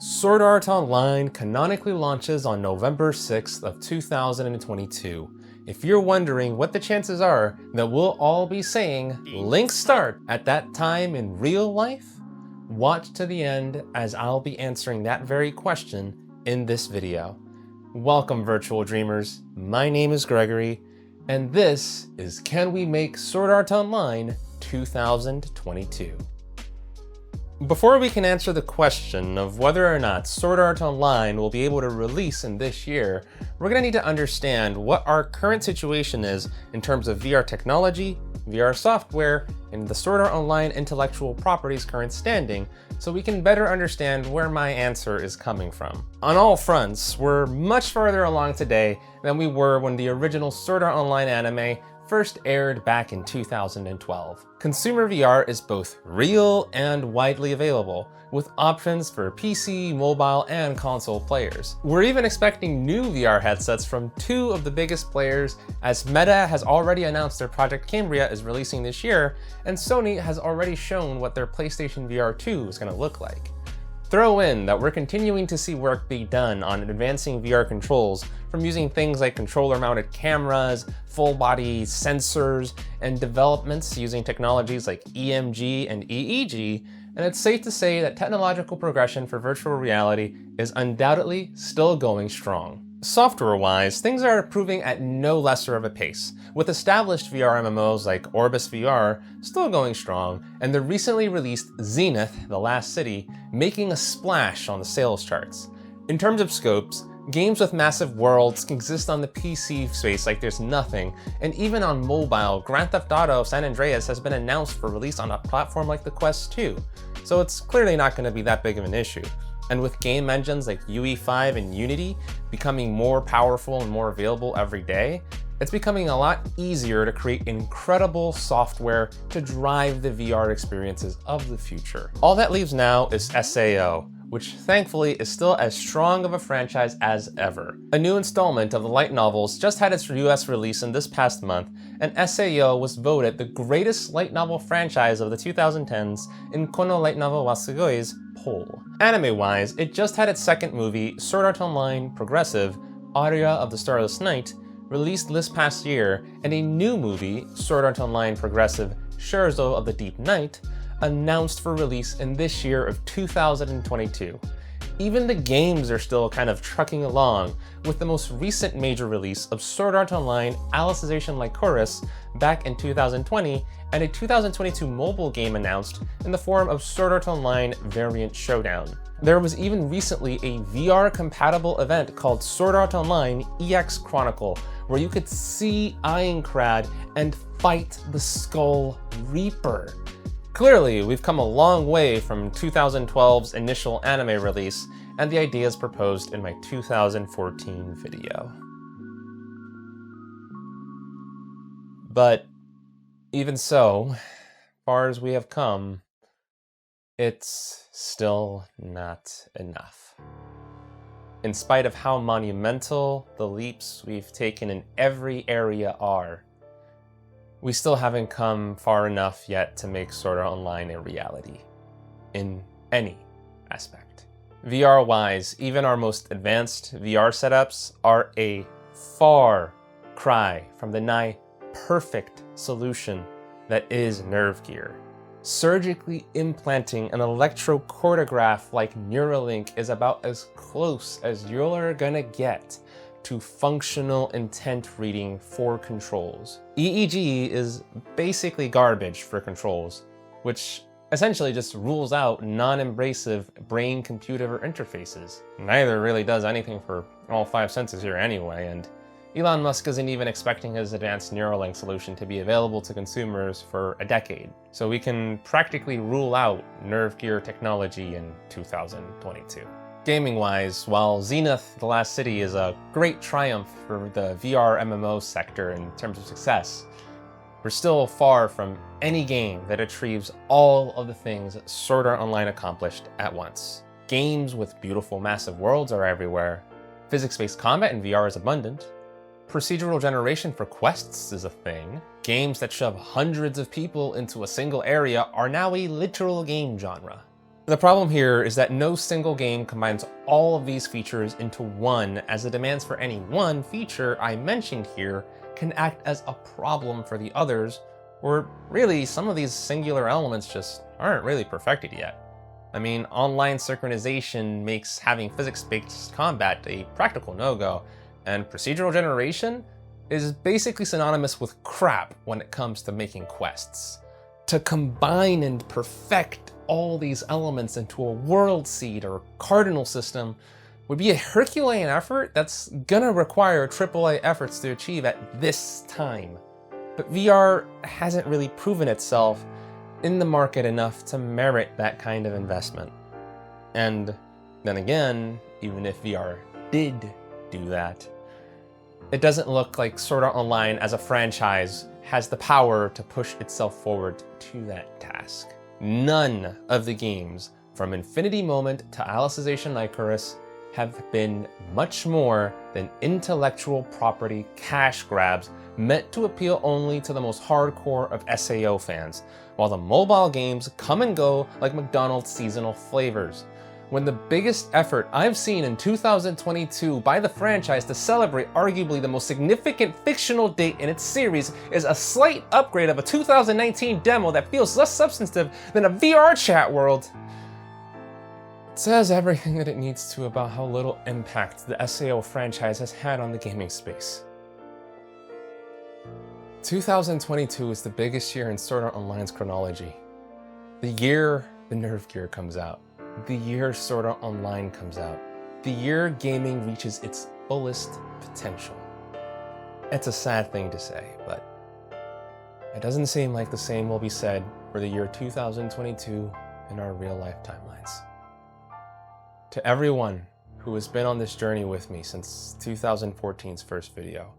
Sword Art Online canonically launches on November 6th of 2022. If you're wondering what the chances are that we'll all be saying Link Start at that time in real life, watch to the end as I'll be answering that very question in this video. Welcome, virtual dreamers. My name is Gregory, and this is Can We Make Sword Art Online 2022. Before we can answer the question of whether or not Sword Art Online will be able to release in this year, we're going to need to understand what our current situation is in terms of VR technology, VR software, and the Sword Art Online intellectual property's current standing, so we can better understand where my answer is coming from. On all fronts, we're much farther along today than we were when the original Sword Art Online anime first aired back in 2012. Consumer VR is both real and widely available, with options for PC, mobile, and console players. We're even expecting new VR headsets from two of the biggest players, as Meta has already announced their Project Cambria is releasing this year, and Sony has already shown what their PlayStation VR 2 is going to look like. Throw in that we're continuing to see work be done on advancing VR controls, from using things like controller-mounted cameras, full-body sensors, and developments using technologies like EMG and EEG, and it's safe to say that technological progression for virtual reality is undoubtedly still going strong. Software-wise, things are improving at no lesser of a pace, with established VR MMOs like Orbis VR still going strong, and the recently released Zenith: The Last City making a splash on the sales charts. In terms of scopes, games with massive worlds can exist on the PC space like there's nothing, and even on mobile, Grand Theft Auto San Andreas has been announced for release on a platform like the Quest 2, so it's clearly not going to be that big of an issue. And with game engines like UE5 and Unity becoming more powerful and more available every day, it's becoming a lot easier to create incredible software to drive the VR experiences of the future. All that leaves now is SAO, which thankfully is still as strong of a franchise as ever. A new installment of the light novels just had its US release in this past month, and SAO was voted the greatest light novel franchise of the 2010s in Kono Light Novel wa Sugoi's poll. Anime-wise, it just had its second movie, Sword Art Online Progressive: Aria of the Starless Night, released this past year, and a new movie, Sword Art Online Progressive: Scherzo of the Deep Night, announced for release in this year of 2022. Even the games are still kind of trucking along, with the most recent major release of Sword Art Online Alicization Lycoris back in 2020, and a 2022 mobile game announced in the form of Sword Art Online Variant Showdown. There was even recently a VR-compatible event called Sword Art Online EX Chronicle, where you could see Aincrad and fight the Skull Reaper. Clearly, we've come a long way from 2012's initial anime release and the ideas proposed in my 2014 video. But even so, far as we have come, it's still not enough. In spite of how monumental the leaps we've taken in every area are, we still haven't come far enough yet to make Sword Art Online a reality, in any aspect. VR-wise, even our most advanced VR setups are a far cry from the nigh perfect solution that is NerveGear. Surgically implanting an electrocordiograph like Neuralink is about as close as you're gonna get to functional intent reading for controls. EEG is basically garbage for controls, which essentially just rules out non-abrasive brain-computer interfaces. Neither really does anything for all five senses here anyway, and Elon Musk isn't even expecting his advanced Neuralink solution to be available to consumers for a decade. So we can practically rule out NerveGear technology in 2022. Gaming-wise, while Zenith: The Last City is a great triumph for the VR MMO sector in terms of success, we're still far from any game that achieves all of the things Sword Art Online accomplished at once. Games with beautiful massive worlds are everywhere, physics-based combat in VR is abundant, procedural generation for quests is a thing, games that shove hundreds of people into a single area are now a literal game genre. The problem here is that no single game combines all of these features into one, as the demands for any one feature I mentioned here can act as a problem for the others, or really some of these singular elements just aren't really perfected yet. I mean, online synchronization makes having physics-based combat a practical no-go, and procedural generation is basically synonymous with crap when it comes to making quests. To combine and perfect all these elements into a world seed or cardinal system would be a Herculean effort that's gonna require AAA efforts to achieve at this time. But VR hasn't really proven itself in the market enough to merit that kind of investment. And then again, even if VR did do that, it doesn't look like Sword Art Online as a franchise has the power to push itself forward to that task. None of the games, from Infinity Moment to Alicization Icarus, have been much more than intellectual property cash grabs meant to appeal only to the most hardcore of SAO fans, while the mobile games come and go like McDonald's seasonal flavors. When the biggest effort I've seen in 2022 by the franchise to celebrate arguably the most significant fictional date in its series is a slight upgrade of a 2019 demo that feels less substantive than a VR chat world, it says everything that it needs to about how little impact the SAO franchise has had on the gaming space. 2022 is the biggest year in Sword Art Online's chronology. The year the NerveGear comes out. The year Sword Art Online comes out. The year gaming reaches its fullest potential. It's a sad thing to say, but it doesn't seem like the same will be said for the year 2022 in our real-life timelines. To everyone who has been on this journey with me since 2014's first video,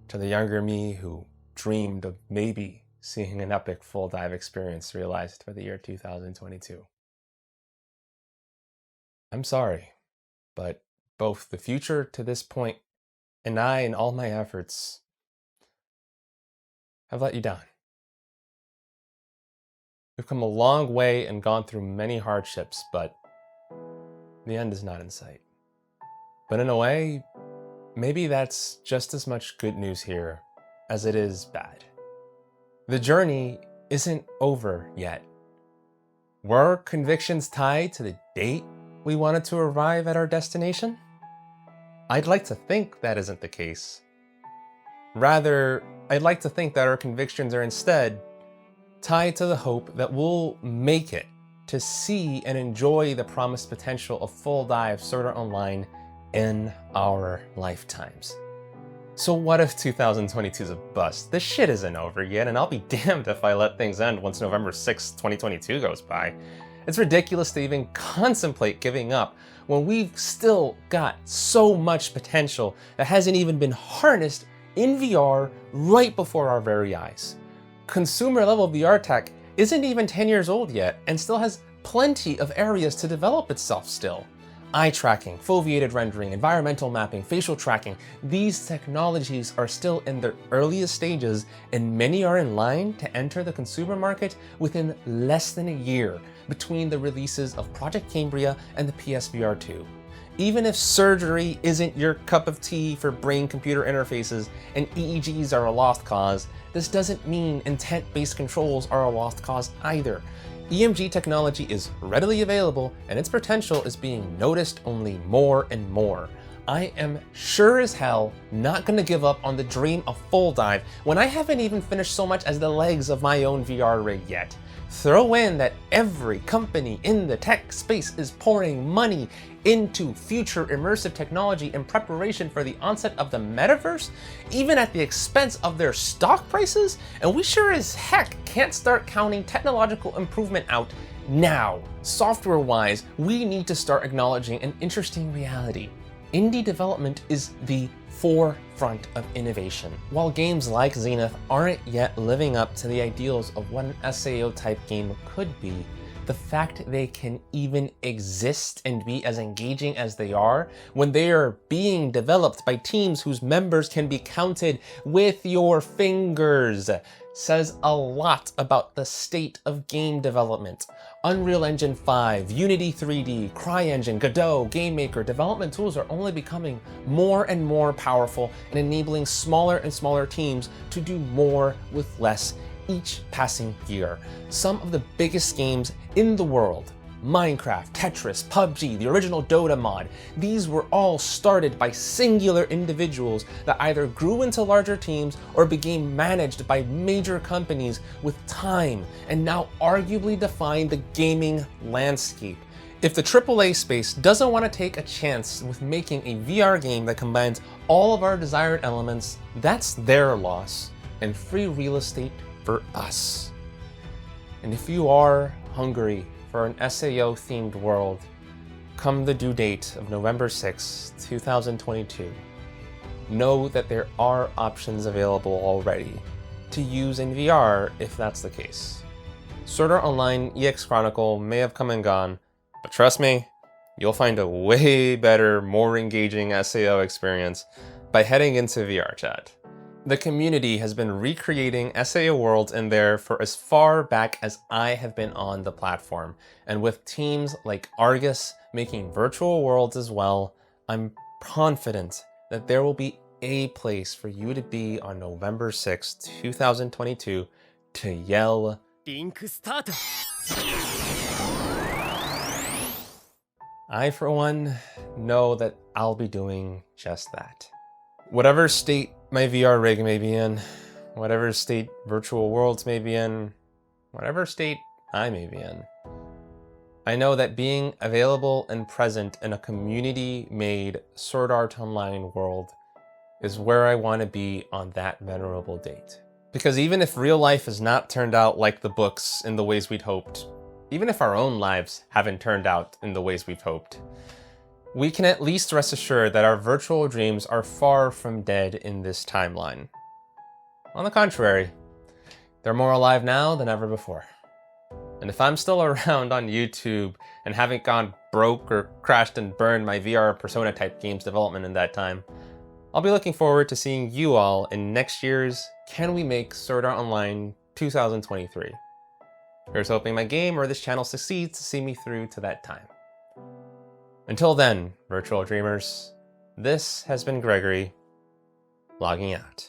to the younger me who dreamed of maybe seeing an epic full dive experience realized for the year 2022. I'm sorry, but both the future to this point and I and all my efforts have let you down. We've come a long way and gone through many hardships, but the end is not in sight. But in a way, maybe that's just as much good news here as it is bad. The journey isn't over yet. Were our convictions tied to the date we wanted to arrive at our destination? I'd like to think that isn't the case. Rather, I'd like to think that our convictions are instead tied to the hope that we'll make it to see and enjoy the promised potential of full dive Sword Art Online in our lifetimes. So what if 2022 is a bust? This shit isn't over yet, and I'll be damned if I let things end once November 6th, 2022 goes by. It's ridiculous to even contemplate giving up when we've still got so much potential that hasn't even been harnessed in VR right before our very eyes. Consumer level VR tech isn't even 10 years old yet and still has plenty of areas to develop itself still. Eye tracking, foveated rendering, environmental mapping, facial tracking, these technologies are still in their earliest stages, and many are in line to enter the consumer market within less than a year between the releases of Project Cambria and the PSVR 2. Even if surgery isn't your cup of tea for brain-computer interfaces and EEGs are a lost cause, this doesn't mean intent-based controls are a lost cause either. EMG technology is readily available and its potential is being noticed only more and more. I am sure as hell not gonna give up on the dream of full dive when I haven't even finished so much as the legs of my own VR rig yet. Throw in that every company in the tech space is pouring money into future immersive technology in preparation for the onset of the metaverse, even at the expense of their stock prices, and we sure as heck can't start counting technological improvement out now. Software-wise, we need to start acknowledging an interesting reality. Indie development is the forefront of innovation. While games like Zenith aren't yet living up to the ideals of what an SAO type game could be, the fact they can even exist and be as engaging as they are when they are being developed by teams whose members can be counted with your fingers says a lot about the state of game development. Unreal Engine 5, Unity 3D, CryEngine, Godot, GameMaker, development tools are only becoming more and more powerful and enabling smaller and smaller teams to do more with less each passing year. Some of the biggest games in the world, Minecraft, Tetris, PUBG, the original Dota mod, these were all started by singular individuals that either grew into larger teams or became managed by major companies with time and now arguably define the gaming landscape. If the AAA space doesn't want to take a chance with making a VR game that combines all of our desired elements, that's their loss and free real estate for us. And if you are hungry for an SAO themed world, come the due date of November 6, 2022, know that there are options available already to use in VR if that's the case. Sword Art Online EX Chronicle may have come and gone, but trust me, you'll find a way better, more engaging SAO experience by heading into VR chat. The community has been recreating SAO worlds in there for as far back as I have been on the platform, and with teams like Argus making virtual worlds as well, I'm confident that there will be a place for you to be on November 6, 2022 to yell, "Link start!" I, for one, know that I'll be doing just that. Whatever state my VR rig may be in, whatever state virtual worlds may be in, whatever state I may be in, I know that being available and present in a community-made Sword Art Online world is where I want to be on that venerable date. Because even if real life has not turned out like the books in the ways we'd hoped, even if our own lives haven't turned out in the ways we've hoped, we can at least rest assured that our virtual dreams are far from dead in this timeline. On the contrary, they're more alive now than ever before. And if I'm still around on YouTube and haven't gone broke or crashed and burned my VR Persona type games development in that time, I'll be looking forward to seeing you all in next year's Can We Make Sword Art Online 2023. Here's hoping my game or this channel succeeds to see me through to that time. Until then, virtual dreamers, this has been Gregory, logging out.